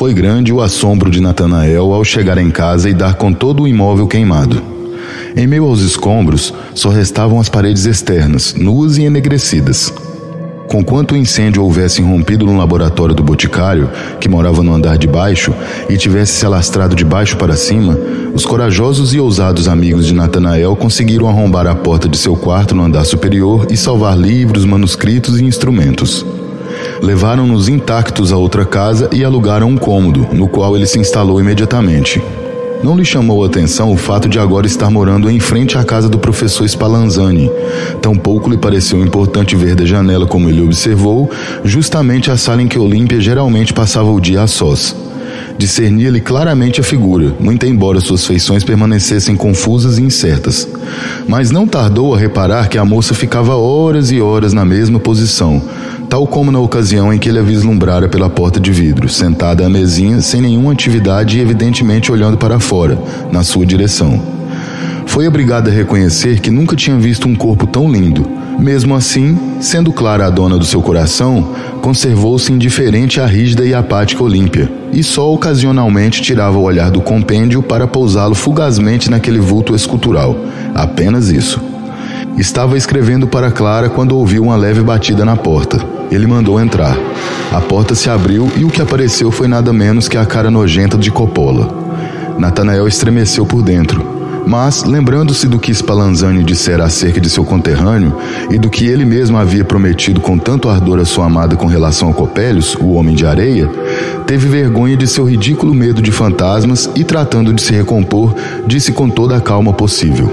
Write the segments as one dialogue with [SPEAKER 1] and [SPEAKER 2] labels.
[SPEAKER 1] Foi grande o assombro de Natanael ao chegar em casa e dar com todo o imóvel queimado. Em meio aos escombros, só restavam as paredes externas, nuas e enegrecidas. Conquanto o incêndio houvesse irrompido no laboratório do boticário, que morava no andar de baixo, e tivesse se alastrado de baixo para cima, os corajosos e ousados amigos de Natanael conseguiram arrombar a porta de seu quarto no andar superior e salvar livros, manuscritos e instrumentos. Levaram-nos intactos a outra casa e alugaram um cômodo, no qual ele se instalou imediatamente. Não lhe chamou a atenção o fato de agora estar morando em frente à casa do professor Spallanzani. Tampouco lhe pareceu importante ver da janela, como ele observou, justamente a sala em que Olímpia geralmente passava o dia a sós. Discernia-lhe claramente a figura, muito embora suas feições permanecessem confusas e incertas. Mas não tardou a reparar que a moça ficava horas e horas na mesma posição, tal como na ocasião em que ele a vislumbrara pela porta de vidro, sentada à mesinha, sem nenhuma atividade e evidentemente olhando para fora, na sua direção. Foi obrigada a reconhecer que nunca tinha visto um corpo tão lindo. Mesmo assim, sendo clara a dona do seu coração, conservou-se indiferente à rígida e apática Olímpia, e só ocasionalmente tirava o olhar do compêndio para pousá-lo fugazmente naquele vulto escultural. Apenas isso. Estava escrevendo para Clara quando ouviu uma leve batida na porta. Ele mandou entrar. A porta se abriu e o que apareceu foi nada menos que a cara nojenta de Coppola. Natanael estremeceu por dentro. Mas, lembrando-se do que Spallanzani dissera acerca de seu conterrâneo e do que ele mesmo havia prometido com tanto ardor a sua amada com relação a Copélios, o homem de areia, teve vergonha de seu ridículo medo de fantasmas e, tratando de se recompor, disse com toda a calma possível: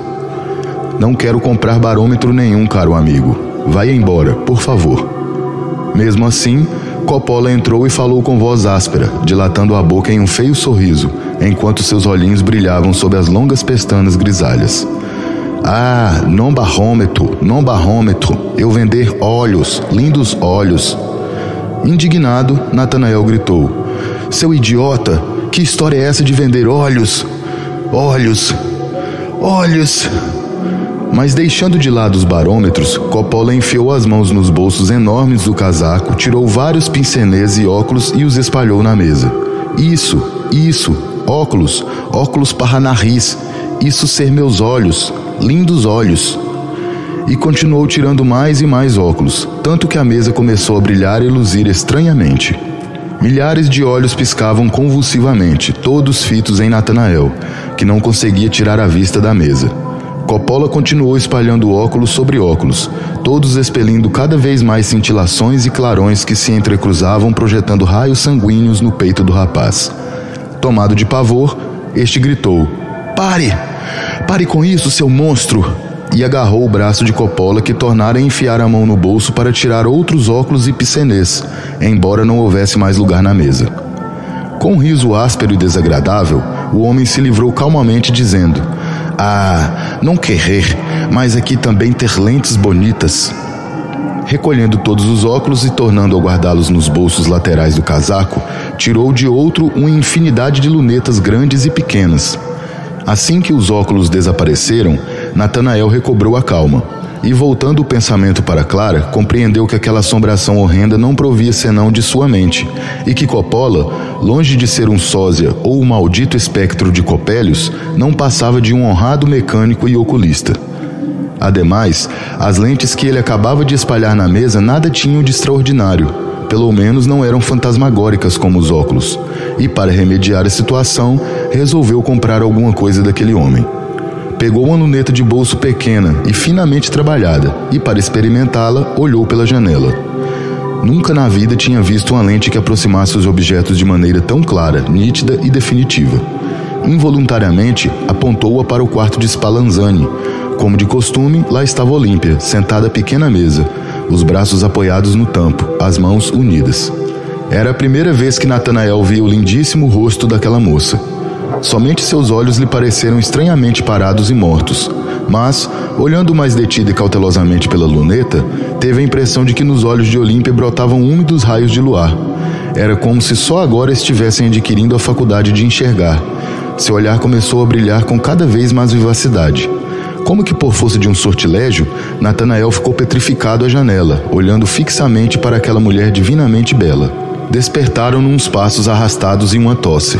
[SPEAKER 1] "Não quero comprar barômetro nenhum, caro amigo. Vai embora, por favor." Mesmo assim, Coppola entrou e falou com voz áspera, dilatando a boca em um feio sorriso, enquanto seus olhinhos brilhavam sob as longas pestanas grisalhas. "Ah, non barômetro, eu vender olhos, lindos olhos." Indignado, Natanael gritou: "Seu idiota, que história é essa de vender olhos? Olhos, olhos." Mas deixando de lado os barômetros, Coppola enfiou as mãos nos bolsos enormes do casaco, tirou vários pincenês e óculos e os espalhou na mesa. Isso, óculos para nariz, isso ser meus olhos, lindos olhos." E continuou tirando mais e mais óculos, tanto que a mesa começou a brilhar e luzir estranhamente. Milhares de olhos piscavam convulsivamente, todos fitos em Natanael, que não conseguia tirar a vista da mesa. Coppola continuou espalhando óculos sobre óculos, todos expelindo cada vez mais cintilações e clarões que se entrecruzavam, projetando raios sanguíneos no peito do rapaz. Tomado de pavor, este gritou: "Pare! Pare com isso, seu monstro!" E agarrou o braço de Coppola, que tornara a enfiar a mão no bolso para tirar outros óculos e piscenês, embora não houvesse mais lugar na mesa. Com um riso áspero e desagradável, o homem se livrou calmamente, dizendo: "Ah, não querer, mas aqui também ter lentes bonitas." Recolhendo todos os óculos e tornando a guardá-los nos bolsos laterais do casaco, tirou de outro uma infinidade de lunetas grandes e pequenas. Assim que os óculos desapareceram, Natanael recobrou a calma e, voltando o pensamento para Clara, compreendeu que aquela assombração horrenda não provia senão de sua mente, e que Coppola, longe de ser um sósia ou o maldito espectro de Copélios, não passava de um honrado mecânico e oculista. Ademais, as lentes que ele acabava de espalhar na mesa nada tinham de extraordinário, pelo menos não eram fantasmagóricas como os óculos, e para remediar a situação, resolveu comprar alguma coisa daquele homem. Pegou uma luneta de bolso pequena e finamente trabalhada, e para experimentá-la, olhou pela janela. Nunca na vida tinha visto uma lente que aproximasse os objetos de maneira tão clara, nítida e definitiva. Involuntariamente, apontou-a para o quarto de Spallanzani. Como de costume, lá estava Olímpia, sentada à pequena mesa, os braços apoiados no tampo, as mãos unidas. Era a primeira vez que Natanael via o lindíssimo rosto daquela moça. Somente seus olhos lhe pareceram estranhamente parados e mortos, mas, olhando mais detida e cautelosamente pela luneta, teve a impressão de que nos olhos de Olímpia brotavam úmidos raios de luar. Era como se só agora estivessem adquirindo a faculdade de enxergar. Seu olhar começou a brilhar com cada vez mais vivacidade. Como que por força de um sortilégio, Natanael ficou petrificado à janela, olhando fixamente para aquela mulher divinamente bela. despertaram-no uns passos arrastados e uma tosse.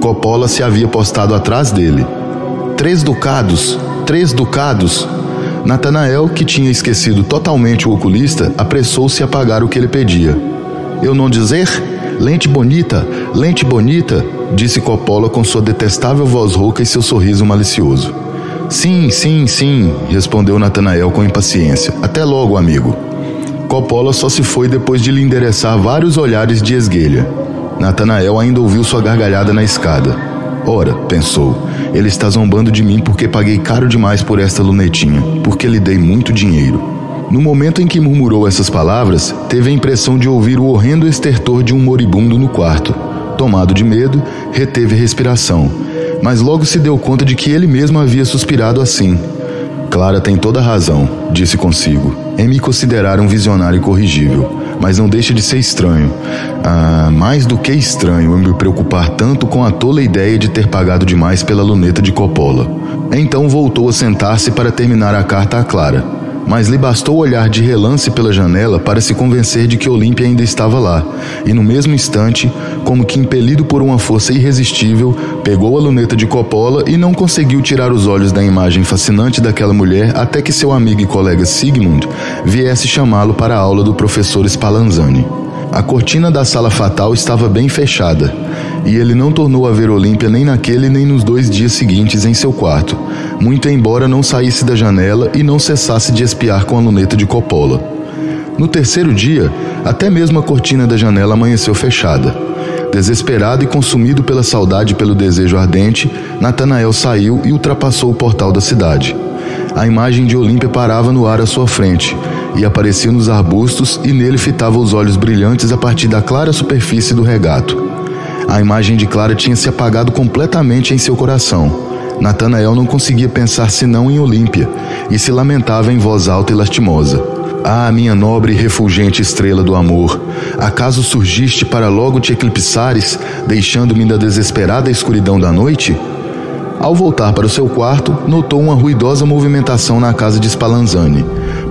[SPEAKER 1] Coppola se havia postado atrás dele. 3 ducados! 3 ducados! Natanael, que tinha esquecido totalmente o oculista, apressou-se a pagar o que ele pedia. Eu não dizer? Lente bonita, disse Coppola com sua detestável voz rouca e seu sorriso malicioso. Sim, respondeu Natanael com impaciência. Até logo, amigo. Coppola só se foi depois de lhe endereçar vários olhares de esguelha. Natanael ainda ouviu sua gargalhada na escada. Ora, pensou, ele está zombando de mim porque paguei caro demais por esta lunetinha, porque lhe dei muito dinheiro. No momento em que murmurou essas palavras, teve a impressão de ouvir o horrendo estertor de um moribundo no quarto. Tomado de medo, reteve a respiração, mas logo se deu conta de que ele mesmo havia suspirado assim. Clara tem toda a razão, disse consigo, em me considerar um visionário incorrigível, mas não deixa de ser estranho. Mais do que estranho eu me preocupar tanto com a tola ideia de ter pagado demais pela luneta de Coppola. Então voltou a sentar-se para terminar a carta a Clara, mas lhe bastou olhar de relance pela janela para se convencer de que Olímpia ainda estava lá, e no mesmo instante, como que impelido por uma força irresistível, pegou a luneta de Coppola e não conseguiu tirar os olhos da imagem fascinante daquela mulher até que seu amigo e colega Sigmund viesse chamá-lo para a aula do professor Spallanzani. A cortina da sala fatal estava bem fechada, e ele não tornou a ver Olímpia nem naquele nem nos 2 dias seguintes em seu quarto, muito embora não saísse da janela e não cessasse de espiar com a luneta de Coppola. No 3º dia, até mesmo a cortina da janela amanheceu fechada. Desesperado e consumido pela saudade e pelo desejo ardente, Natanael saiu e ultrapassou o portal da cidade. A imagem de Olímpia parava no ar à sua frente, e aparecia nos arbustos e nele fitava os olhos brilhantes a partir da clara superfície do regato. A imagem de Clara tinha se apagado completamente em seu coração. Natanael não conseguia pensar senão em Olímpia, e se lamentava em voz alta e lastimosa. Ah, minha nobre e refulgente estrela do amor, acaso surgiste para logo te eclipsares, deixando-me na desesperada escuridão da noite? Ao voltar para o seu quarto, notou uma ruidosa movimentação na casa de Spallanzani.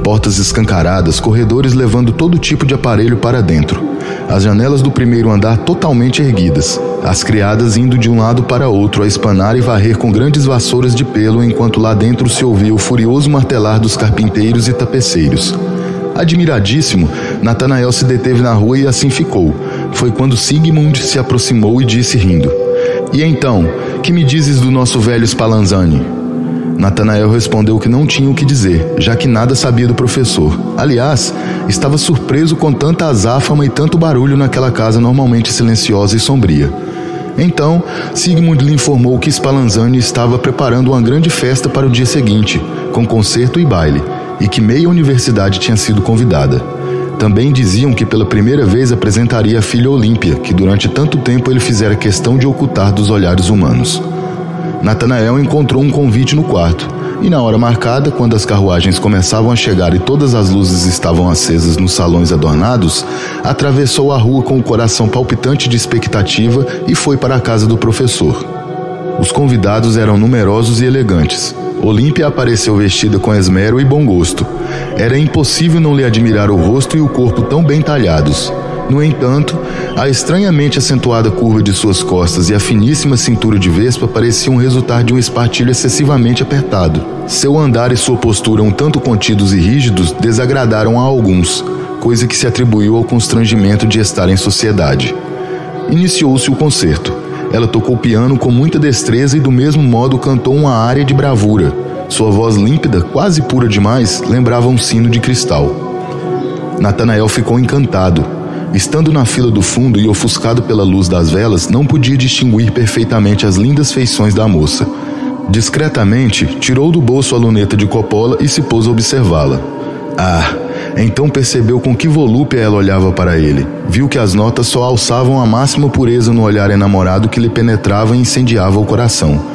[SPEAKER 1] Portas escancaradas, corredores levando todo tipo de aparelho para dentro. As janelas do 1º andar totalmente erguidas. As criadas indo de um lado para outro a espanar e varrer com grandes vassouras de pelo, enquanto lá dentro se ouvia o furioso martelar dos carpinteiros e tapeceiros. Admiradíssimo, Natanael se deteve na rua e assim ficou. Foi quando Sigmund se aproximou e disse rindo: E então, que me dizes do nosso velho Spallanzani? Natanael respondeu que não tinha o que dizer, já que nada sabia do professor. Aliás, estava surpreso com tanta azáfama e tanto barulho naquela casa normalmente silenciosa e sombria. Então, Sigmund lhe informou que Spallanzani estava preparando uma grande festa para o dia seguinte, com concerto e baile, e que meia universidade tinha sido convidada. Também diziam que pela primeira vez apresentaria a filha Olímpia, que durante tanto tempo ele fizera questão de ocultar dos olhares humanos. Natanael encontrou um convite no quarto, e na hora marcada, quando as carruagens começavam a chegar e todas as luzes estavam acesas nos salões adornados, atravessou a rua com o coração palpitante de expectativa e foi para a casa do professor. Os convidados eram numerosos e elegantes. Olímpia apareceu vestida com esmero e bom gosto. Era impossível não lhe admirar o rosto e o corpo tão bem talhados. No entanto, a estranhamente acentuada curva de suas costas e a finíssima cintura de vespa pareciam resultar de um espartilho excessivamente apertado. Seu andar e sua postura um tanto contidos e rígidos desagradaram a alguns, coisa que se atribuiu ao constrangimento de estar em sociedade. Iniciou-se o concerto. Ela tocou piano com muita destreza e do mesmo modo cantou uma área de bravura. Sua voz límpida, quase pura demais, lembrava um sino de cristal. Natanael ficou encantado. Estando na fila do fundo e ofuscado pela luz das velas, não podia distinguir perfeitamente as lindas feições da moça. Discretamente, tirou do bolso a luneta de Coppola e se pôs a observá-la. Então percebeu com que volúpia ela olhava para ele. Viu que as notas só alçavam a máxima pureza no olhar enamorado que lhe penetrava e incendiava o coração.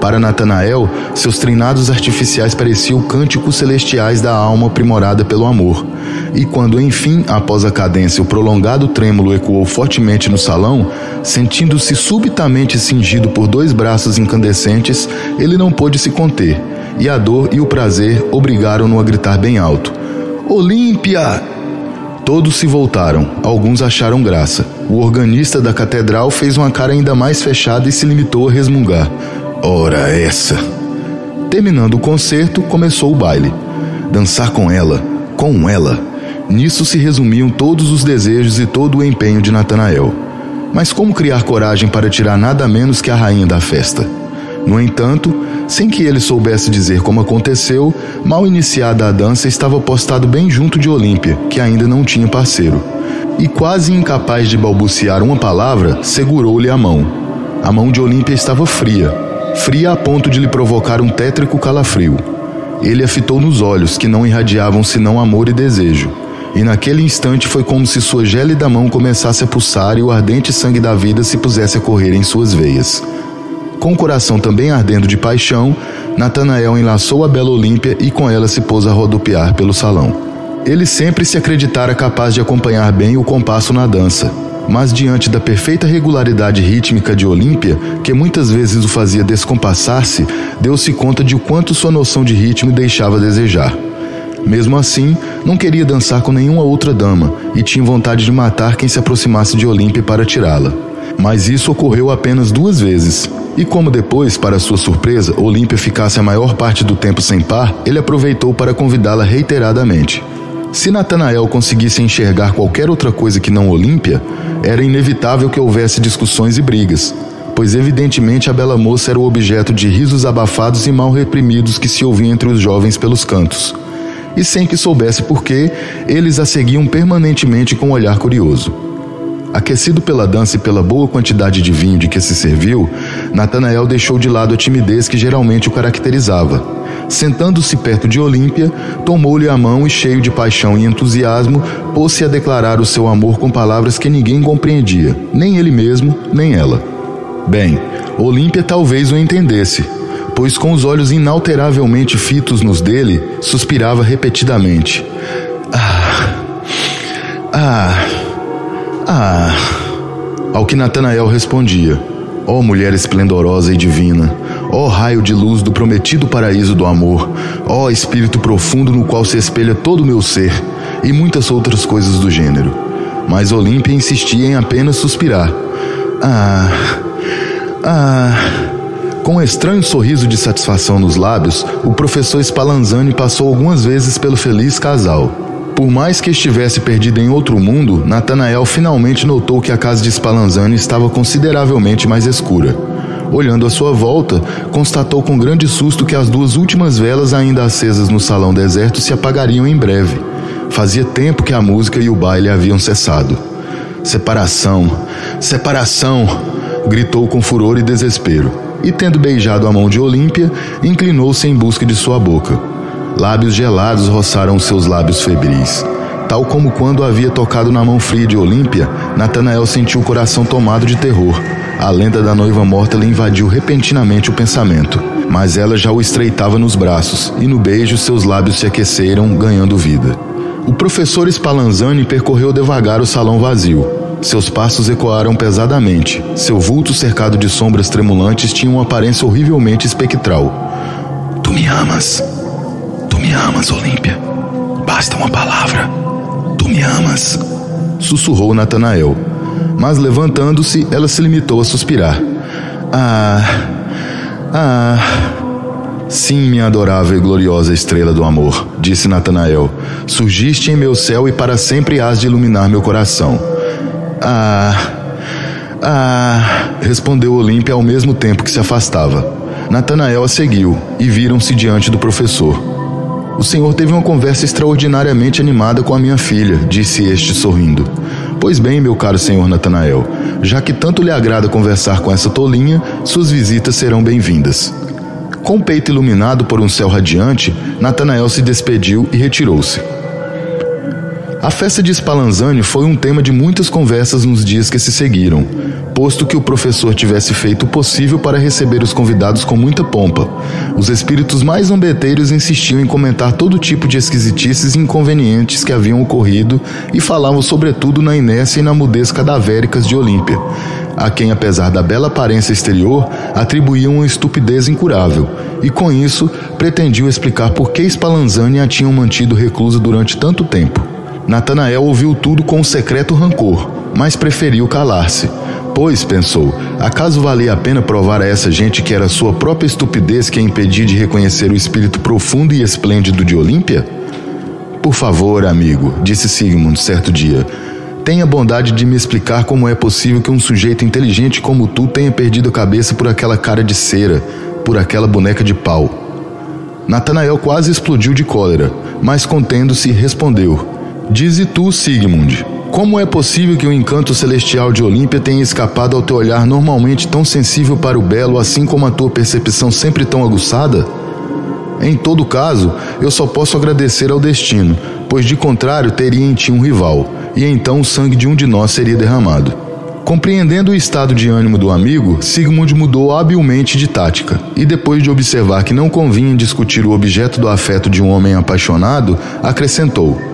[SPEAKER 1] Para Natanael, seus trinados artificiais pareciam cânticos celestiais da alma aprimorada pelo amor. E quando, enfim, após a cadência, o prolongado trêmulo ecoou fortemente no salão, sentindo-se subitamente cingido por 2 braços incandescentes, ele não pôde se conter, e a dor e o prazer obrigaram-no a gritar bem alto: Olímpia! Todos se voltaram, alguns acharam graça. O organista da catedral fez uma cara ainda mais fechada e se limitou a resmungar. Ora essa! Terminando o concerto, começou o baile. Dançar com ela, com ela. Nisso se resumiam todos os desejos e todo o empenho de Natanael. Mas como criar coragem para tirar nada menos que a rainha da festa? No entanto, sem que ele soubesse dizer como aconteceu, mal iniciada a dança, estava postado bem junto de Olímpia, que ainda não tinha parceiro. E quase incapaz de balbuciar uma palavra, segurou-lhe a mão. A mão de Olímpia estava fria, fria a ponto de lhe provocar um tétrico calafrio. Ele a fitou nos olhos, que não irradiavam senão amor e desejo. E naquele instante foi como se sua gélida mão começasse a pulsar e o ardente sangue da vida se pusesse a correr em suas veias. Com o coração também ardendo de paixão, Natanael enlaçou a bela Olímpia e com ela se pôs a rodopiar pelo salão. Ele sempre se acreditara capaz de acompanhar bem o compasso na dança, mas diante da perfeita regularidade rítmica de Olímpia, que muitas vezes o fazia descompassar-se, deu-se conta de o quanto sua noção de ritmo deixava a desejar. Mesmo assim, não queria dançar com nenhuma outra dama e tinha vontade de matar quem se aproximasse de Olímpia para tirá-la. Mas isso ocorreu apenas 2 vezes. E como depois, para sua surpresa, Olímpia ficasse a maior parte do tempo sem par, ele aproveitou para convidá-la reiteradamente. Se Natanael conseguisse enxergar qualquer outra coisa que não Olímpia, era inevitável que houvesse discussões e brigas, pois evidentemente a bela moça era o objeto de risos abafados e mal reprimidos que se ouviam entre os jovens pelos cantos. E sem que soubesse porquê, eles a seguiam permanentemente com um olhar curioso. Aquecido pela dança e pela boa quantidade de vinho de que se serviu, Natanael deixou de lado a timidez que geralmente o caracterizava. Sentando-se perto de Olímpia, tomou-lhe a mão e, cheio de paixão e entusiasmo, pôs-se a declarar o seu amor com palavras que ninguém compreendia, nem ele mesmo, nem ela. Bem, Olímpia talvez o entendesse, pois com os olhos inalteravelmente fitos nos dele, suspirava repetidamente. Ao que Natanael respondia: ó mulher esplendorosa e divina, ó raio de luz do prometido paraíso do amor, ó espírito profundo no qual se espelha todo o meu ser, e muitas outras coisas do gênero. Mas Olímpia insistia em apenas suspirar. Com um estranho sorriso de satisfação nos lábios, o professor Spallanzani passou algumas vezes pelo feliz casal. Por mais que estivesse perdido em outro mundo, Natanael finalmente notou que a casa de Spallanzani estava consideravelmente mais escura. Olhando à sua volta, constatou com grande susto que as 2 últimas velas ainda acesas no salão deserto se apagariam em breve. Fazia tempo que a música e o baile haviam cessado. Separação! Separação! Gritou com furor e desespero. E tendo beijado a mão de Olímpia, inclinou-se em busca de sua boca. Lábios gelados roçaram os seus lábios febris. Tal como quando havia tocado na mão fria de Olímpia, Natanael sentiu o coração tomado de terror. A lenda da noiva morta lhe invadiu repentinamente o pensamento, mas ela já o estreitava nos braços, e no beijo seus lábios se aqueceram, ganhando vida. O professor Spallanzani percorreu devagar o salão vazio. Seus passos ecoaram pesadamente. Seu vulto cercado de sombras tremulantes tinha uma aparência horrivelmente espectral. Tu me amas, Olímpia. Basta uma palavra. Tu me amas, sussurrou Natanael. Mas levantando-se, ela se limitou a suspirar. Sim, minha adorável e gloriosa estrela do amor, disse Natanael. Surgiste em meu céu e para sempre hás de iluminar meu coração. Respondeu Olímpia ao mesmo tempo que se afastava. Natanael a seguiu e viram-se diante do professor. O senhor teve uma conversa extraordinariamente animada com a minha filha, disse este sorrindo. Pois bem, meu caro senhor Natanael, já que tanto lhe agrada conversar com essa tolinha, suas visitas serão bem-vindas. Com o peito iluminado por um céu radiante, Natanael se despediu e retirou-se. A festa de Spallanzani foi um tema de muitas conversas nos dias que se seguiram, posto que o professor tivesse feito o possível para receber os convidados com muita pompa. Os espíritos mais zombeteiros insistiam em comentar todo tipo de esquisitices e inconvenientes que haviam ocorrido e falavam sobretudo na inércia e na mudez cadavéricas de Olímpia, a quem, apesar da bela aparência exterior, atribuíam uma estupidez incurável, e com isso pretendiam explicar por que Spallanzani a tinham mantido reclusa durante tanto tempo. Natanael ouviu tudo com um secreto rancor, mas preferiu calar-se. Pois, pensou, acaso valia a pena provar a essa gente que era sua própria estupidez que a impedia de reconhecer o espírito profundo e esplêndido de Olímpia? Por favor, amigo, disse Sigmund certo dia, tenha bondade de me explicar como é possível que um sujeito inteligente como tu tenha perdido a cabeça por aquela cara de cera, por aquela boneca de pau. Natanael quase explodiu de cólera, mas contendo-se respondeu, dize tu, Sigmund, como é possível que o encanto celestial de Olímpia tenha escapado ao teu olhar normalmente tão sensível para o belo, assim como a tua percepção sempre tão aguçada? Em todo caso, eu só posso agradecer ao destino, pois de contrário teria em ti um rival, e então o sangue de um de nós seria derramado. Compreendendo o estado de ânimo do amigo, Sigmund mudou habilmente de tática, e depois de observar que não convinha discutir o objeto do afeto de um homem apaixonado, acrescentou,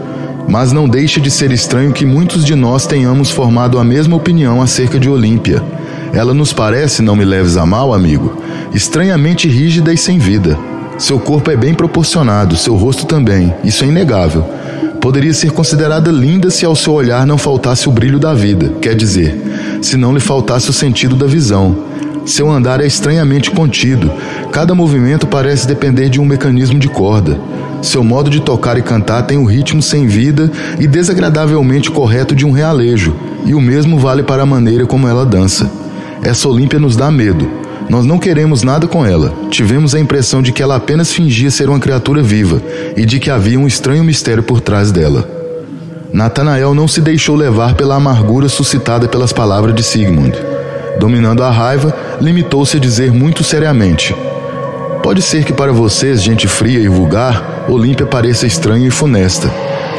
[SPEAKER 1] mas não deixa de ser estranho que muitos de nós tenhamos formado a mesma opinião acerca de Olímpia. Ela nos parece, não me leves a mal, amigo, estranhamente rígida e sem vida. Seu corpo é bem proporcionado, seu rosto também, isso é inegável. Poderia ser considerada linda se ao seu olhar não faltasse o brilho da vida, quer dizer, se não lhe faltasse o sentido da visão. Seu andar é estranhamente contido, cada movimento parece depender de um mecanismo de corda. Seu modo de tocar e cantar tem o ritmo sem vida e desagradavelmente correto de um realejo, e o mesmo vale para a maneira como ela dança. Essa Olímpia nos dá medo. Nós não queremos nada com ela. Tivemos a impressão de que ela apenas fingia ser uma criatura viva e de que havia um estranho mistério por trás dela. Natanael não se deixou levar pela amargura suscitada pelas palavras de Sigmund. Dominando a raiva, limitou-se a dizer muito seriamente: pode ser que para vocês, gente fria e vulgar, Olímpia pareça estranha e funesta.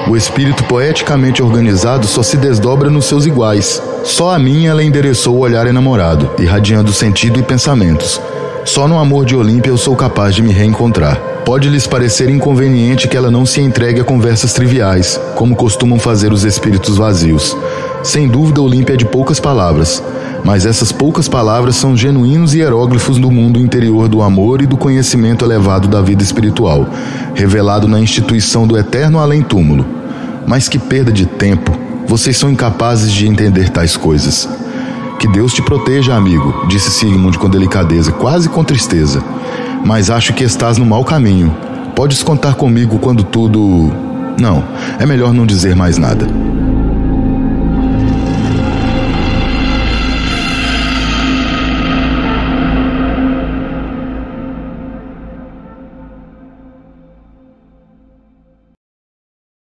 [SPEAKER 1] O espírito poeticamente organizado só se desdobra nos seus iguais. Só a mim ela endereçou o olhar enamorado, irradiando sentido e pensamentos. Só no amor de Olímpia eu sou capaz de me reencontrar. Pode lhes parecer inconveniente que ela não se entregue a conversas triviais, como costumam fazer os espíritos vazios. Sem dúvida, Olímpia é de poucas palavras, mas essas poucas palavras são genuínos hieróglifos do mundo interior do amor e do conhecimento elevado da vida espiritual, revelado na instituição do eterno além-túmulo. Mas que perda de tempo! Vocês são incapazes de entender tais coisas. Que Deus te proteja, amigo, disse Sigmund com delicadeza, quase com tristeza. Mas acho que estás no mau caminho. Podes contar comigo quando tudo... Não, é melhor não dizer mais nada.